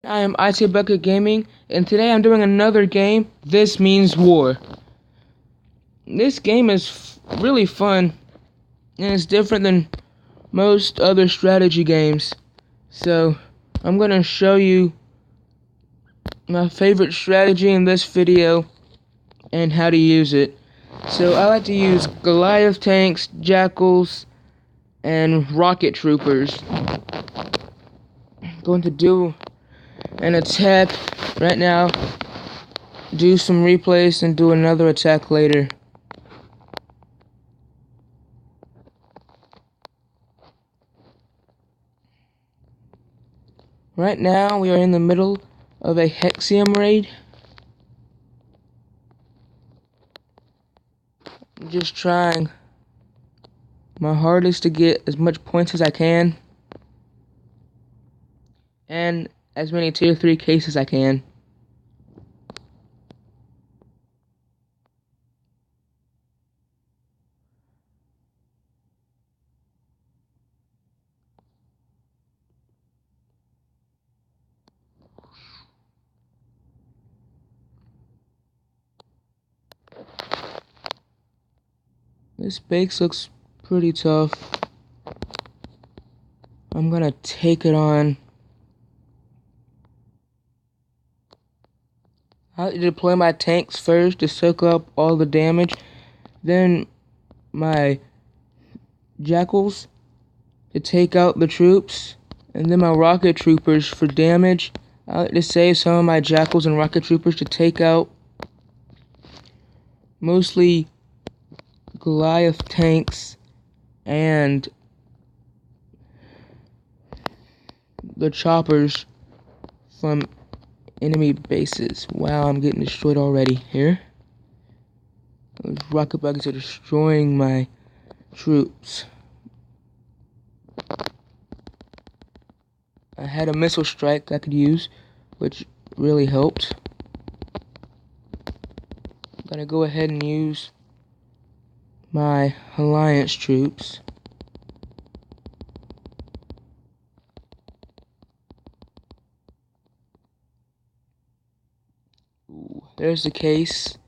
I am IT Bucket Gaming, and today I'm doing another game, This Means War. This game is really fun, and it's different than most other strategy games. So, I'm gonna show you my favorite strategy in this video, and how to use it. So, I like to use Goliath tanks, jackals, and rocket troopers. I'm going to do an attack right now, do some replays, and do another attack later. Right now, we are in the middle of a Hexium raid. I'm just trying my hardest to get as much points as I can, and as many tier 3 cases as I can. This base looks pretty tough. I'm gonna take it on. I like to deploy my tanks first to soak up all the damage, then my jackals to take out the troops, and then my rocket troopers for damage. I like to save some of my jackals and rocket troopers to take out mostly Goliath tanks and the choppers from enemy bases. Wow, I'm getting destroyed already here. Those rocket bugs are destroying my troops. I had a missile strike I could use, which really helped. I'm gonna go ahead and use my alliance troops. Ooh, there's the case.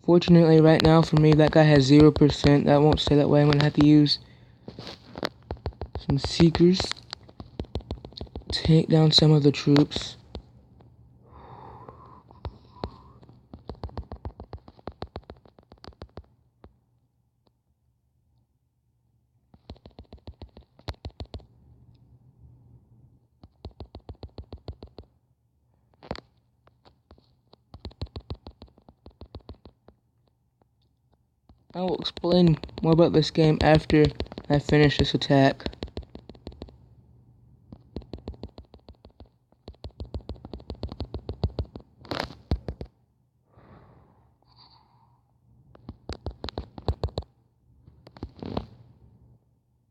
Fortunately, right now for me, that guy has 0%. That won't stay that way. I'm gonna have to use some seekers, take down some of the troops. I will explain more about this game after I finish this attack.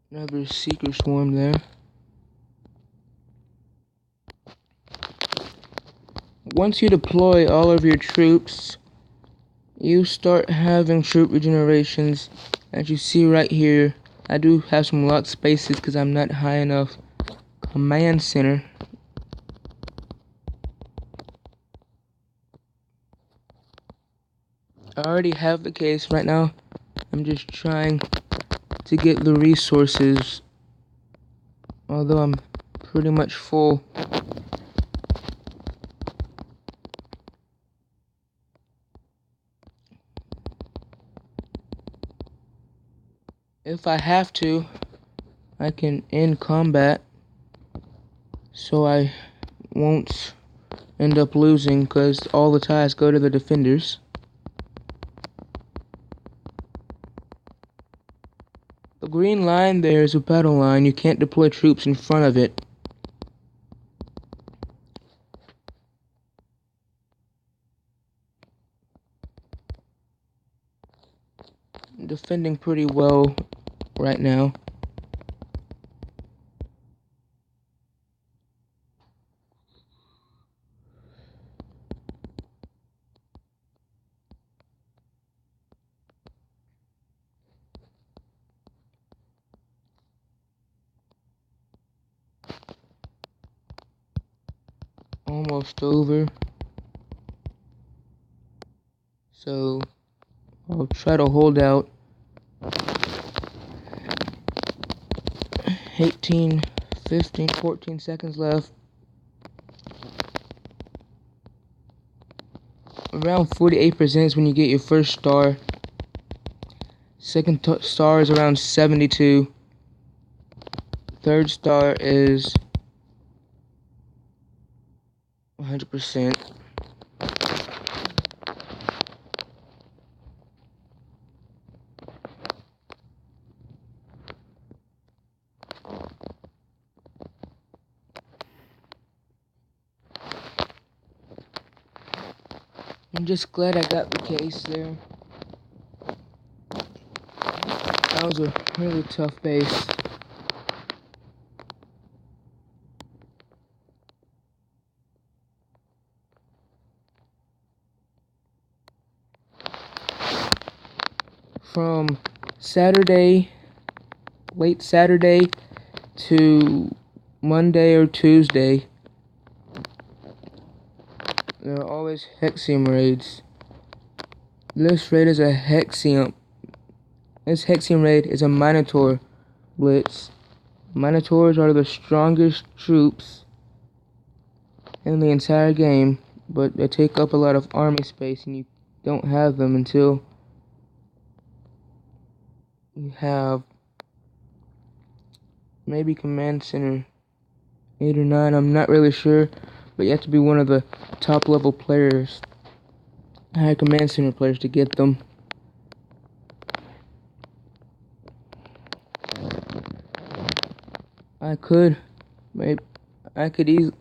Another seeker swarm there. Once you deploy all of your troops, you start having troop regenerations. As you see right here, I do have some locked spaces because I'm not high enough command center. I already have the case right now. I'm just trying to get the resources, although I'm pretty much full. If I have to, I can end combat so I won't end up losing because all the ties go to the defenders. The green line there is a battle line. You can't deploy troops in front of it. I'm defending pretty well right now. almost over. So I'll try to hold out. 18, 15, 14 seconds left. Around 48% is when you get your first star. Second star is around 72. Third star is 100%. I'm just glad I got the case there. That was a really tough base. From Saturday, late Saturday to Monday or Tuesday, there are always Hexium raids. This raid is a Hexium. This Hexium raid is a Minotaur blitz. Minotaurs are the strongest troops in the entire game, but they take up a lot of army space, and you don't have them until you have maybe Command Center 8 or 9, I'm not really sure, but you have to be one of the top level players, high Command Center players, to get them. I could easily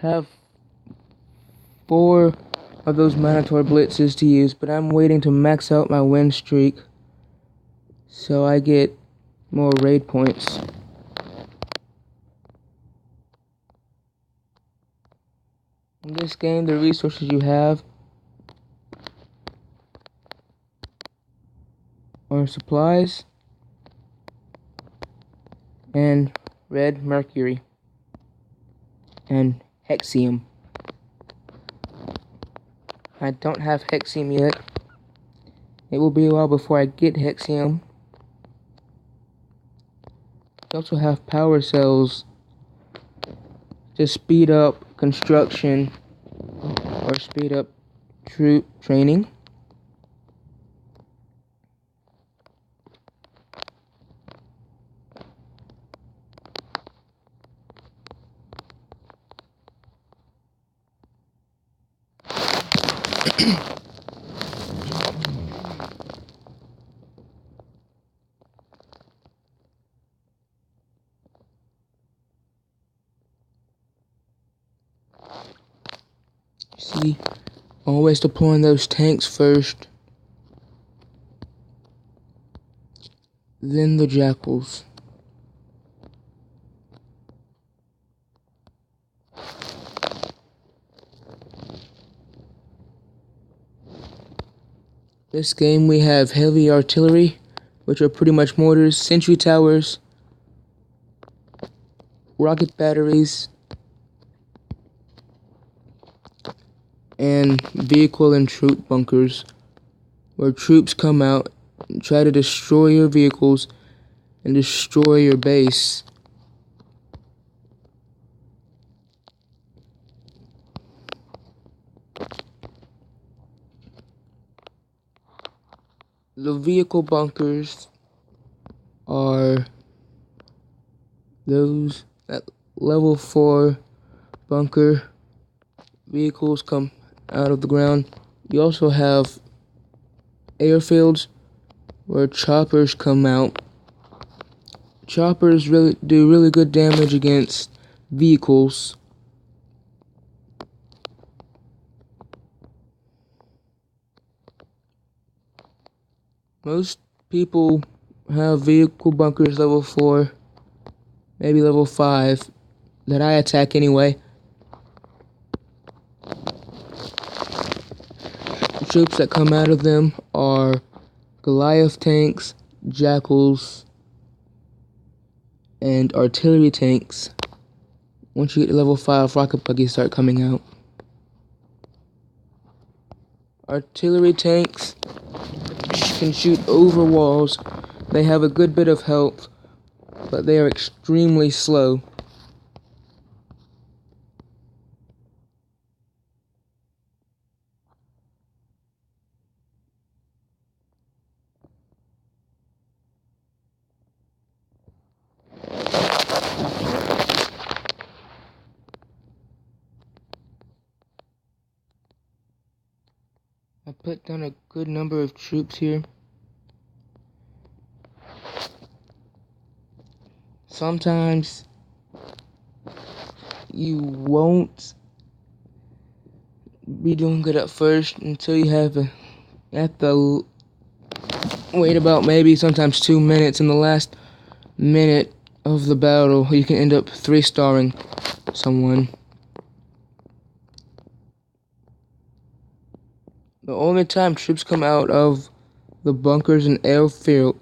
have 4 of those Minotaur blitzes to use, but I'm waiting to max out my win streak so I get more raid points. In this game, the resources you have are supplies and red mercury and Hexium. I don't have Hexium yet. It will be a while before I get Hexium. You also have power cells to speed up construction or speed up troop training. See, always deploying those tanks first, then the jackals. This game we have heavy artillery, which are pretty much mortars, sentry towers, rocket batteries, and vehicle and troop bunkers, where troops come out and try to destroy your vehicles and destroy your base. The vehicle bunkers are those at level 4 bunker vehicles come out of the ground. You also have airfields where choppers come out. Choppers do really good damage against vehicles. Most people have vehicle bunkers level 4, maybe level 5, that I attack anyway. The troops that come out of them are Goliath tanks, jackals, and artillery tanks. Once you get to level 5, rocket buggies start coming out. Artillery tanks can shoot over walls. They have a good bit of health, but they are extremely slow. I put down a good number of troops here. Sometimes you won't be doing good at first until you have to wait about maybe sometimes 2 minutes. In the last minute of the battle, you can end up 3-starring someone. The only time troops come out of the bunkers and airfields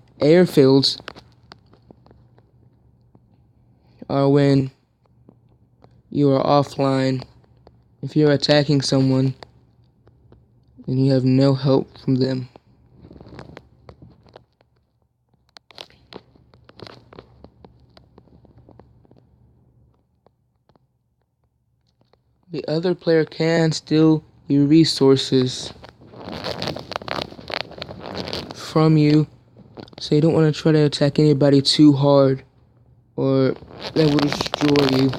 are when you are offline. If you're attacking someone and you have no help from them. The other player can steal your resources from you, so you don't want to try to attack anybody too hard, or they will destroy you.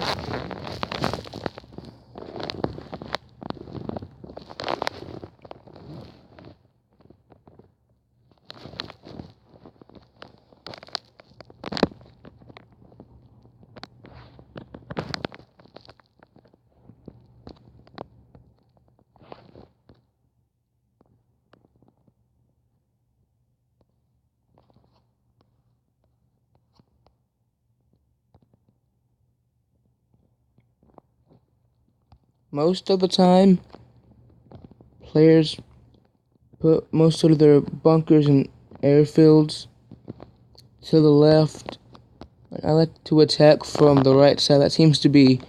Most of the time, players put most of their bunkers and airfields to the left. I like to attack from the right side. That seems to be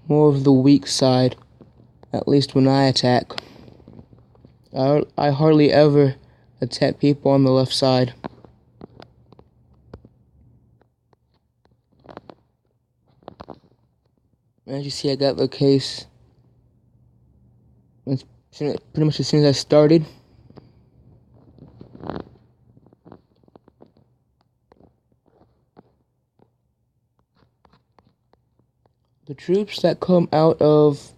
more of the weak side, at least when I attack. I hardly ever attack people on the left side. As you see, I got the case pretty much as soon as I started. The troops that come out of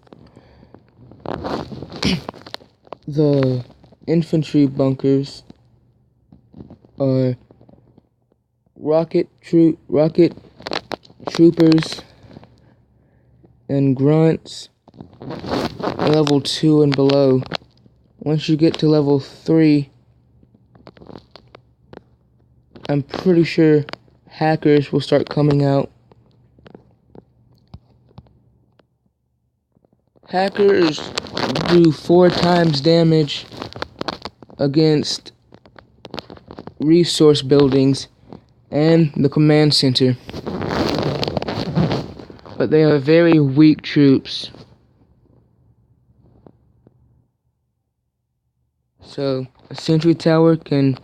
the infantry bunkers are rocket troopers and grunts, level 2 and below. Once you get to level 3, I'm pretty sure hackers will start coming out. Hackers do 4 times damage against resource buildings and the command center. But they are very weak troops. So a sentry tower can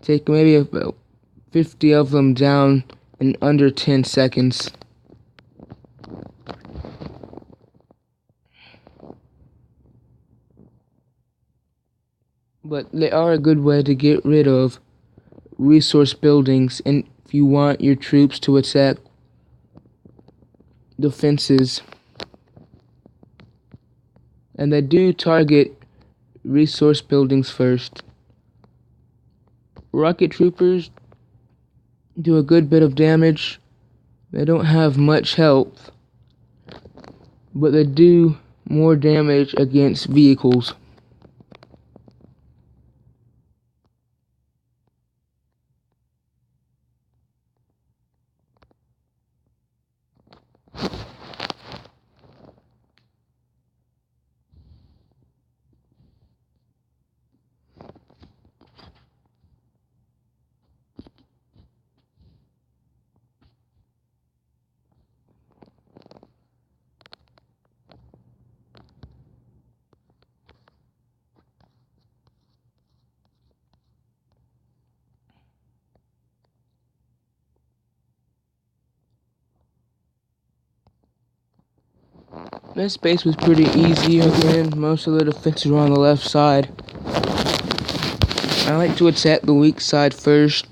take maybe about 50 of them down in under 10 seconds. But they are a good way to get rid of resource buildings, and if you want your troops to attack defenses. And they do target resource buildings first. Rocket troopers do a good bit of damage. They don't have much health, but they do more damage against vehicles. This base was pretty easy again. Most of the defenses were on the left side. I like to attack the weak side first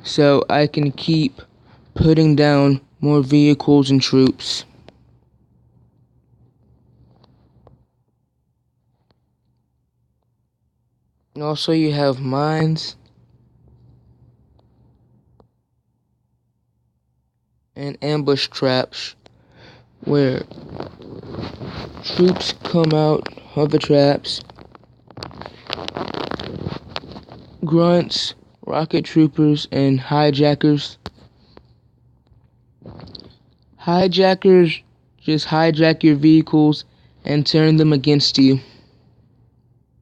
so I can keep putting down more vehicles and troops. And also you have mines and ambush traps where troops come out of the traps. Grunts, rocket troopers, and hijackers. Hijackers just hijack your vehicles and turn them against you.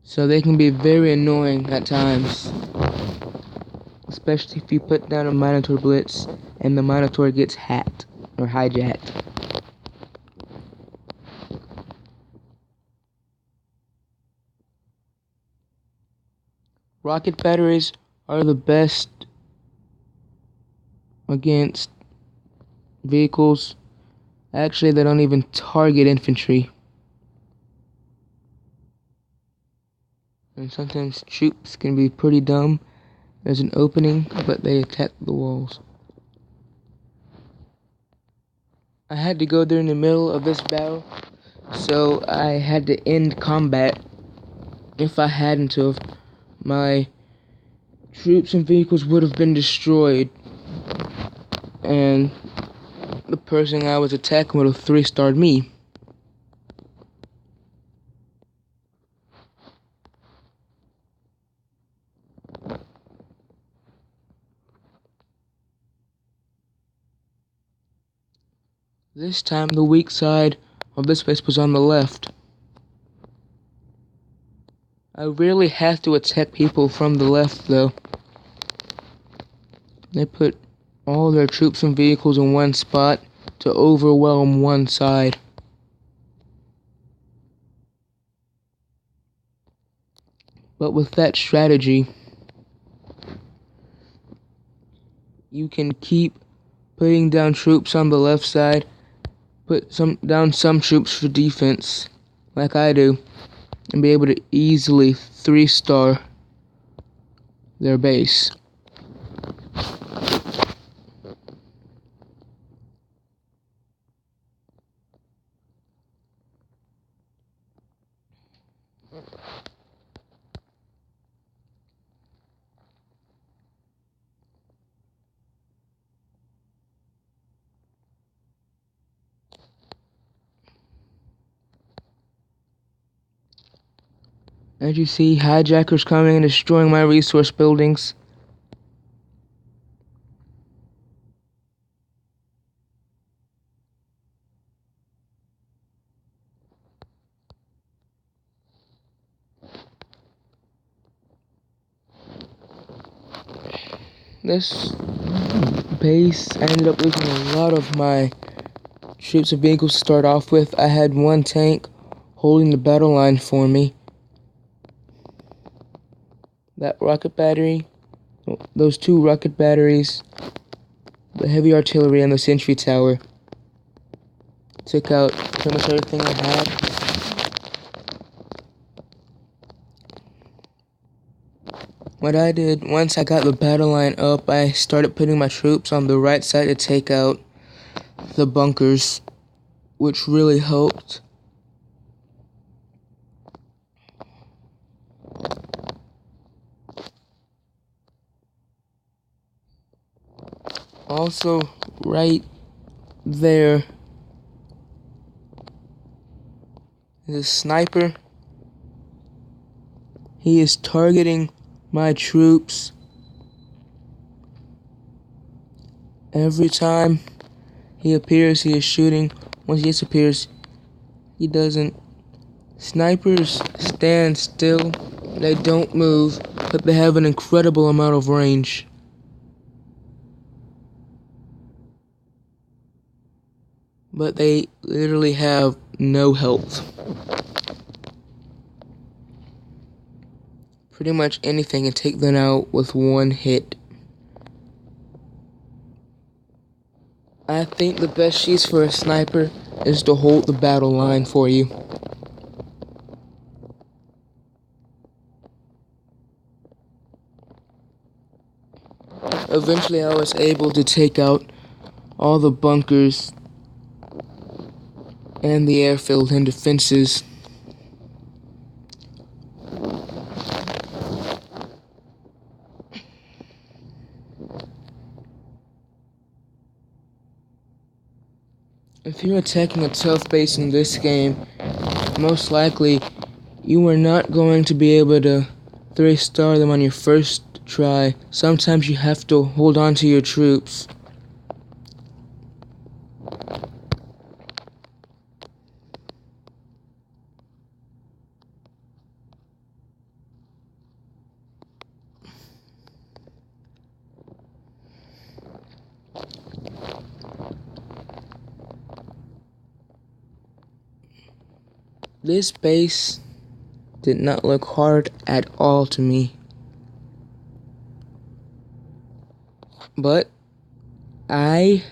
So they can be very annoying at times. Especially if you put down a Minotaur blitz and the Minotaur gets hacked or hijacked. Rocket batteries are the best against vehicles. Actually, they don't even target infantry. And sometimes troops can be pretty dumb. There's an opening, but they attack the walls. I had to go there in the middle of this battle, so I had to end combat. If I hadn't have, my troops and vehicles would have been destroyed, and the person I was attacking would have 3-starred me. This time the weak side of this base was on the left. I rarely have to attack people from the left though. They put all their troops and vehicles in one spot to overwhelm one side. But with that strategy, you can keep putting down troops on the left side, put down some troops for defense, like I do, and be able to easily 3-star their base. As you see, hijackers coming and destroying my resource buildings. This base, I ended up losing a lot of my troops and vehicles to start off with. I had one tank holding the battle line for me. That rocket battery, those 2 rocket batteries, the heavy artillery, and the sentry tower took out pretty much everything I had. What I did, once I got the battle line up, I started putting my troops on the right side to take out the bunkers, which really helped. Also, right there is a sniper. He is targeting my troops every time he appears. He is shooting. Once he disappears, he doesn't. Snipers stand still. They don't move, but they have an incredible amount of range. But they literally have no health. Pretty much anything can take them out with one hit. I think the best cheese for a sniper is to hold the battle line for you. Eventually I was able to take out all the bunkers and the airfield and defenses. If you're attacking a tough base in this game, most likely you are not going to be able to 3-star them on your first try. Sometimes you have to hold on to your troops. This base did not look hard at all to me. But I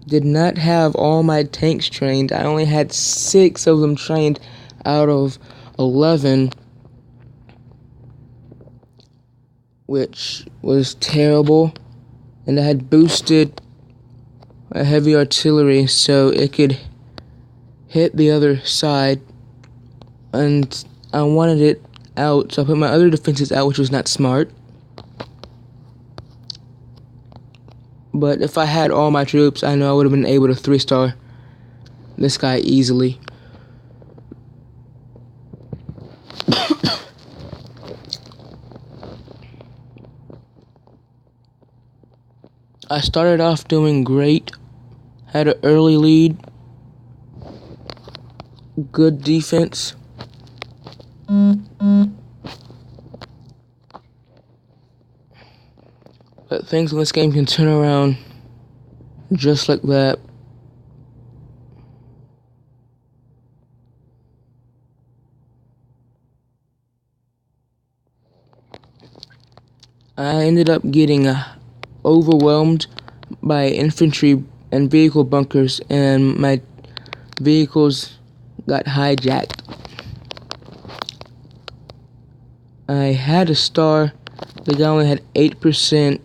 did not have all my tanks trained. I only had 6 of them trained out of 11, which was terrible. And I had boosted a heavy artillery so it could hit the other side. And I wanted it out, so I put my other defenses out, which was not smart. But if I had all my troops, I know I would have been able to 3-star this guy easily. I started off doing great, had an early lead, good defense. But things in this game can turn around just like that. I ended up getting overwhelmed by infantry and vehicle bunkers, and my vehicles got hijacked. I had a star. The guy only had 8%.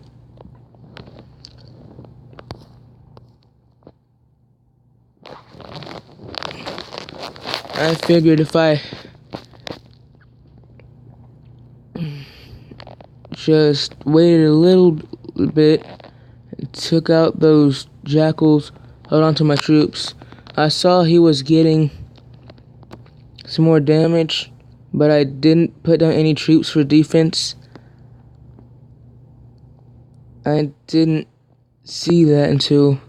I figured if I just waited a little bit, took out those jackals, held on to my troops. I saw he was getting some more damage, but I didn't put down any troops for defense. I didn't see that until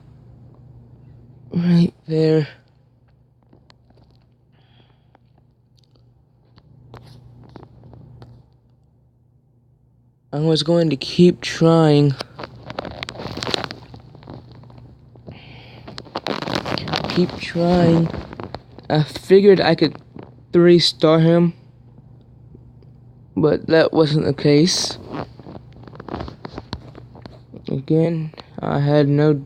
right there. I was going to keep trying. I figured I could 3-star him, but that wasn't the case. Again, I had no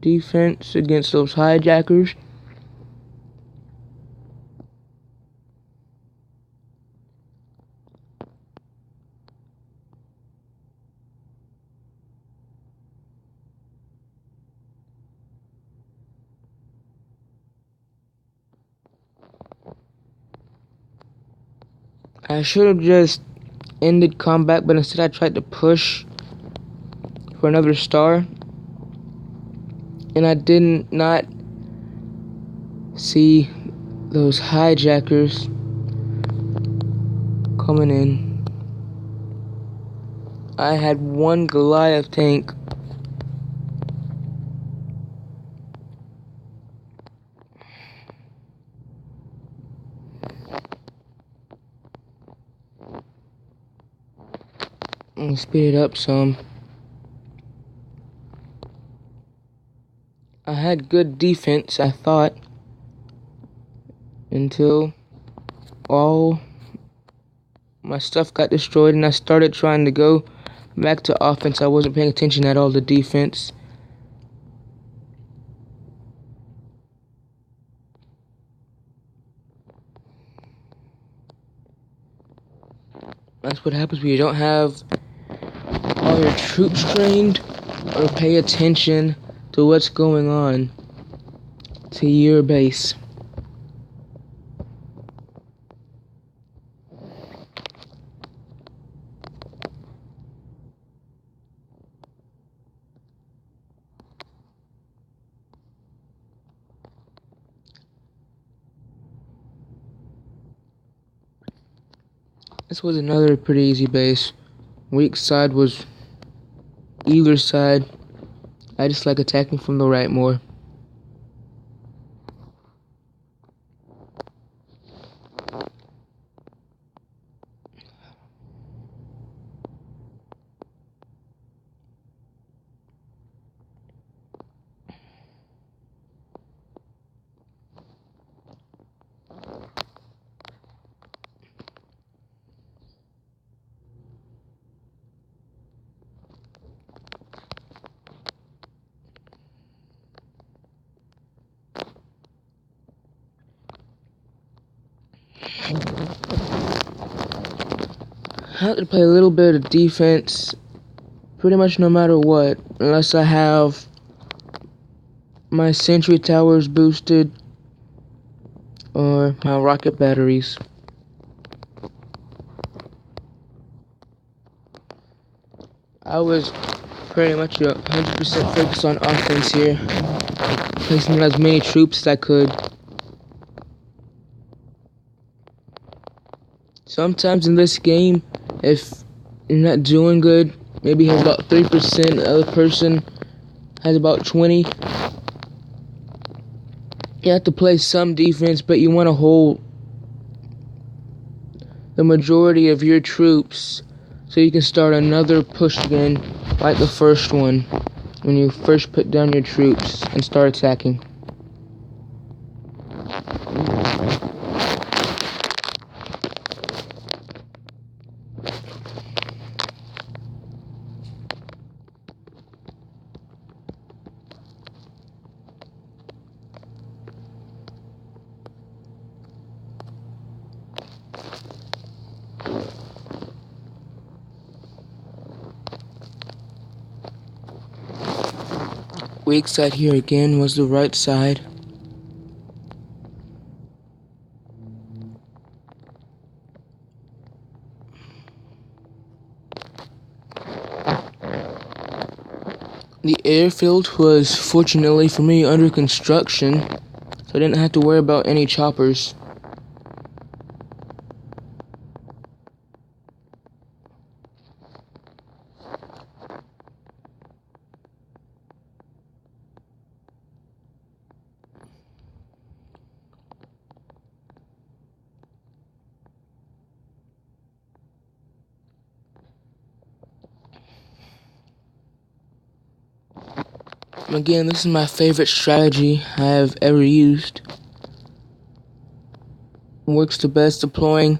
defense against those hijackers. I should have just ended combat, but instead I tried to push for another star, and I did not see those hijackers coming in. I had one Goliath tank. I'll speed it up some. I had good defense, I thought, until all my stuff got destroyed and I started trying to go back to offense. I wasn't paying attention at all to defense. That's what happens when you don't have all your troops trained or pay attention to what's going on to your base. This was another pretty easy base. Weak side was either side. I just like attacking from the right more. I have to play a little bit of defense pretty much no matter what, unless I have my sentry towers boosted or my rocket batteries. I was pretty much 100% focused on offense here, placing as many troops as I could. Sometimes in this game, if you're not doing good, maybe you have about 3%, the other person has about 20%. You have to play some defense, but you want to hold the majority of your troops so you can start another push again, like the first one, when you first put down your troops and start attacking. Weak side here again was the right side. The airfield was, fortunately for me, under construction, so I didn't have to worry about any choppers. Again, this is my favorite strategy I have ever used. Works the best deploying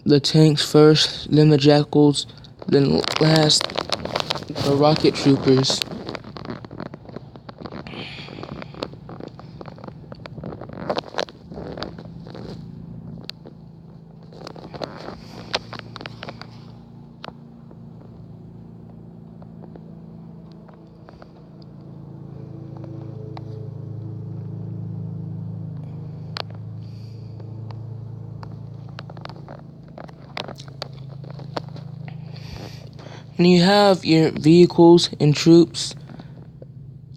the tanks first, then the jackals, then last the rocket troopers. When you have your vehicles and troops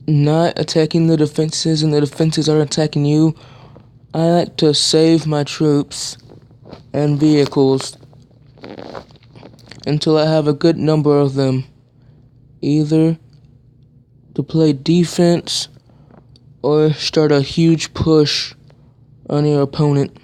not attacking the defenses and the defenses are attacking you, I like to save my troops and vehicles until I have a good number of them, either to play defense or start a huge push on your opponent.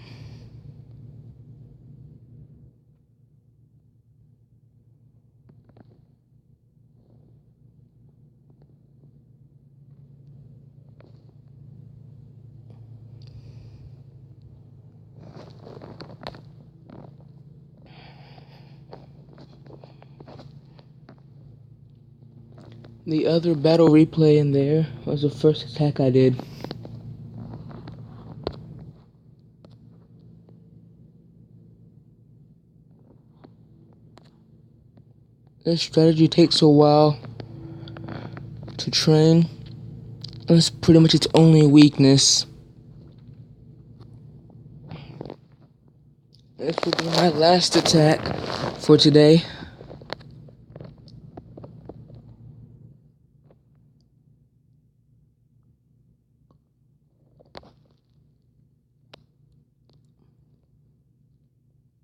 The other battle replay in there was the first attack I did. This strategy takes a while to train. That's pretty much its only weakness. This will be my last attack for today.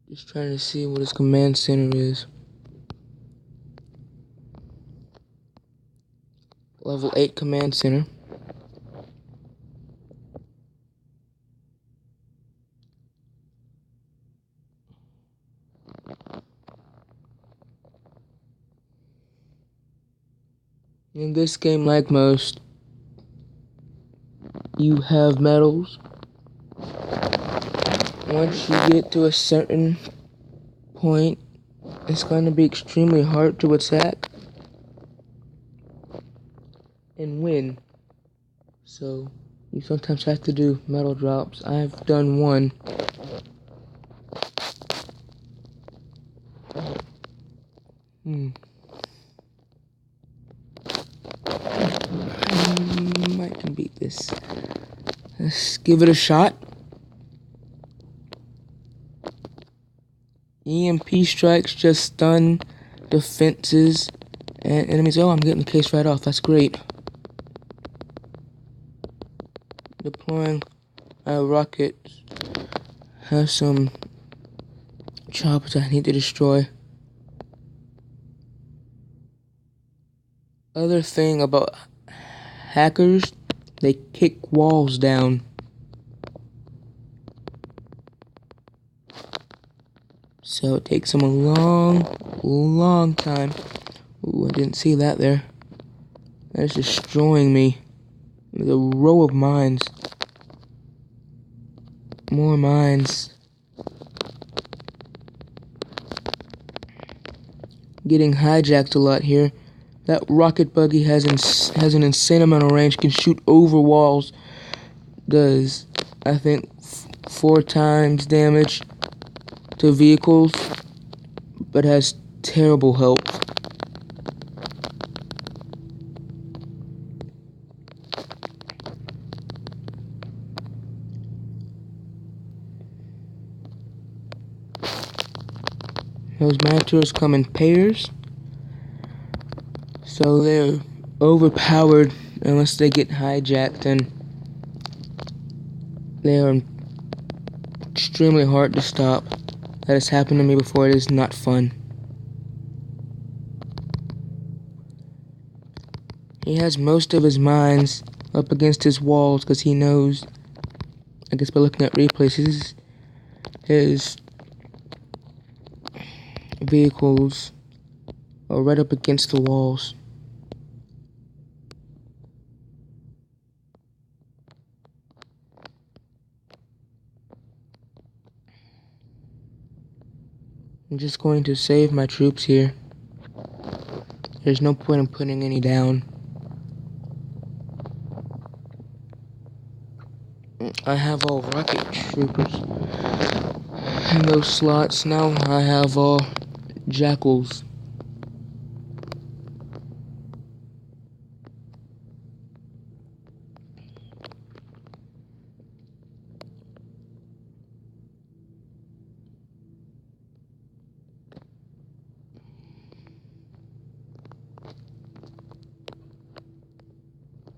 Just trying to see what his command center is. Level 8 command center. In this game, like most, you have medals. Once you get to a certain point, it's going to be extremely hard to attack and win. So you sometimes have to do medal drops. I've done one. I can beat this. Let's give it a shot. EMP strikes just stun defenses and enemies. Oh, I'm getting the case right off. That's great. Deploying a rocket. Have some choppers I need to destroy. Other thing about hackers, they kick walls down. So it takes them a long time. Ooh, I didn't see that there. That's destroying me. There's a row of mines. More mines. Getting hijacked a lot here. That rocket buggy has an insane amount of range. Can shoot over walls. Does, I think, 4 times damage to vehicles, but has terrible health. Those Manticores come in pairs, so they're overpowered unless they get hijacked, and they are extremely hard to stop. That has happened to me before. It is not fun. He has most of his mines up against his walls because he knows, I guess by looking at replays, his vehicles are right up against the walls. I'm just going to save my troops here. There's no point in putting any down. I have all rocket troopers in those slots. Now I have all jackals.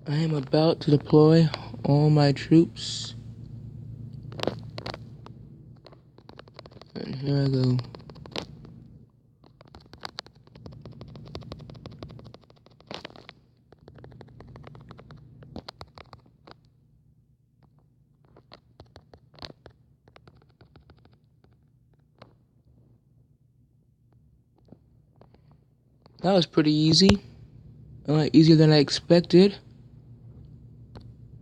I am about to deploy all my troops. And here I go. That was pretty easy. A lot easier than I expected.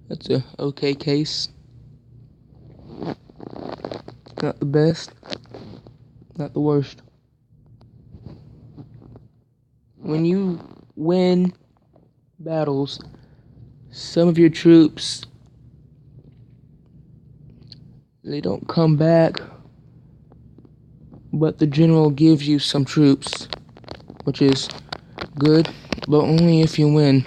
That's a okay case. Not the best. Not the worst. When you win battles, some of your troops, they don't come back, but the general gives you some troops. which is good, but only if you win.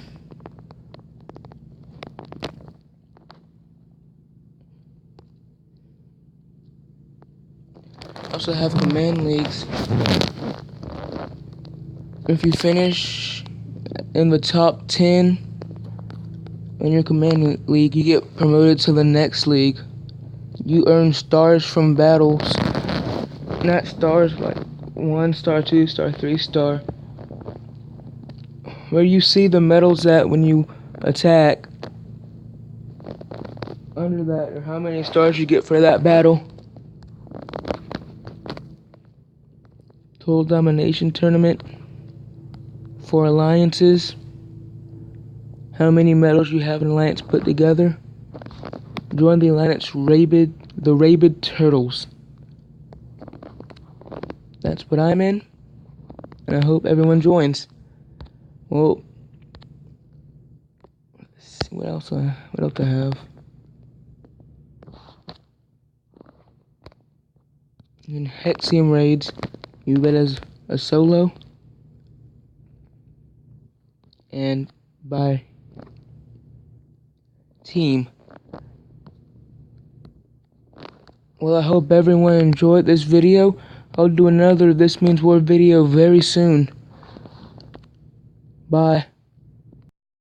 Also have command leagues. If you finish in the top 10 in your command league, you get promoted to the next league. You earn stars from battles. Not stars like 1 star, 2 star, 3 star. Where you see the medals at when you attack. Under that are how many stars you get for that battle. Total domination tournament for alliances. How many medals you have an alliance put together. Join the alliance the Rabid Turtles. That's what I'm in, and I hope everyone joins. Well, let's see what else I have. In Hexium raids, you bet as a solo and by team. Well, I hope everyone enjoyed this video. I'll do another This Means War video very soon. Bye.